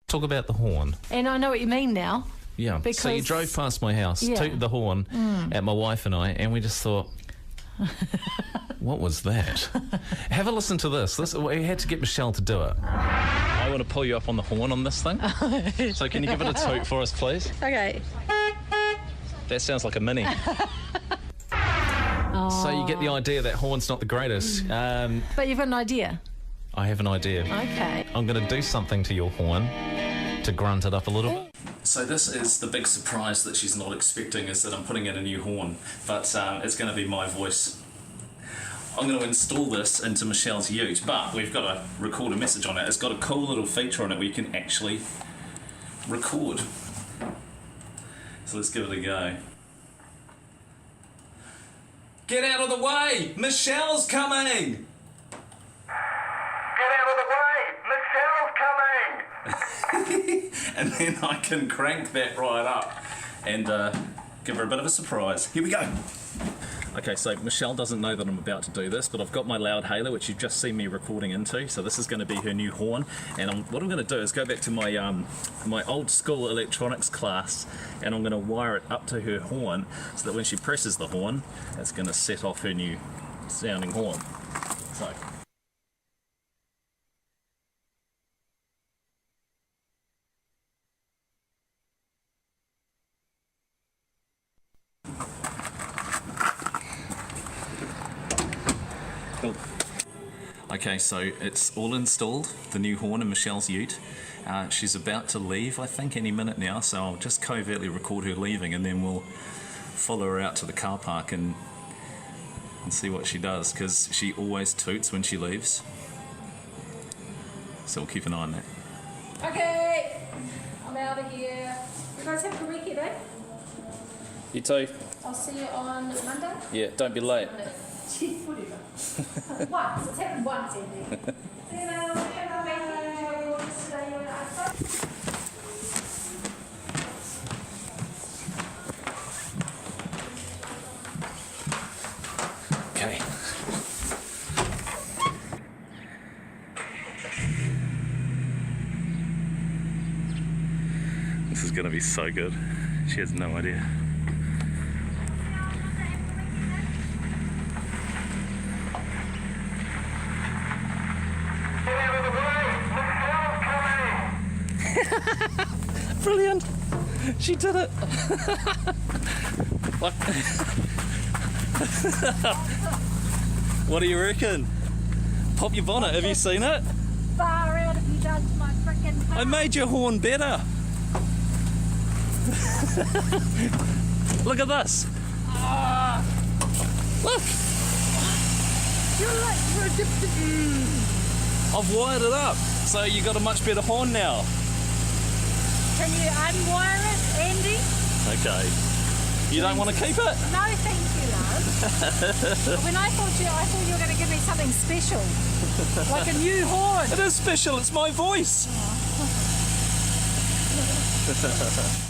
Talk about the horn. And I know what you mean now. Yeah, because, so you drove past my house, tooted the horn at my wife and I, and we just thought, what was that? Have a listen to this. We had to get Michelle to do it. I want to pull you up on the horn on this thing. So can you give it a toot for us, please? Okay. That sounds like a Mini. So you get the idea that horn's not the greatest. But you've got an idea. I have an idea. Okay. I'm going to do something to your horn to grunt it up a little bit. So this is the big surprise that she's not expecting, is that I'm putting in a new horn, but it's going to be my voice. I'm going to install this into Michelle's Ute, but we've got to record a message on it. It's got a cool little feature on it where you can actually record. So let's give it a go. Get out of the way! Michelle's coming! Get out of the way! Michelle's coming! And then I can crank that right up and give her a bit of a surprise. Here we go. Okay, so Michelle doesn't know that I'm about to do this, but I've got my loud hailer, which you've just seen me recording into. So this is going to be her new horn, and what I'm going to do is go back to my my old school electronics class, and I'm going to wire it up to her horn, so that when she presses the horn, it's going to set off her new sounding horn. So. Cool. Okay, so it's all installed, the new horn in Michelle's Ute. She's about to leave, I think, any minute now, so I'll just covertly record her leaving, and then we'll follow her out to the car park and see what she does, because she always toots when she leaves. So we'll keep an eye on that. Okay, I'm out of here. You guys have a good weekend, eh? You too. I'll see you on Monday. Yeah, don't be late. Jeez, whatever. Once. It's happened once, Andy. Okay. This is gonna be so good. She has no idea. Brilliant! She did it! What? What do you reckon? Pop your bonnet, have you seen it? Far out have you done to my frickin' car? I made your horn better! Look at this! Look! You're addicted. I've wired it up, so you got a much better horn now. Can you unwire it, Andy? Okay. You don't want to keep it? No, thank you, love. When I thought you were going to give me something special, like a new horn. It is special. It's my voice. Oh.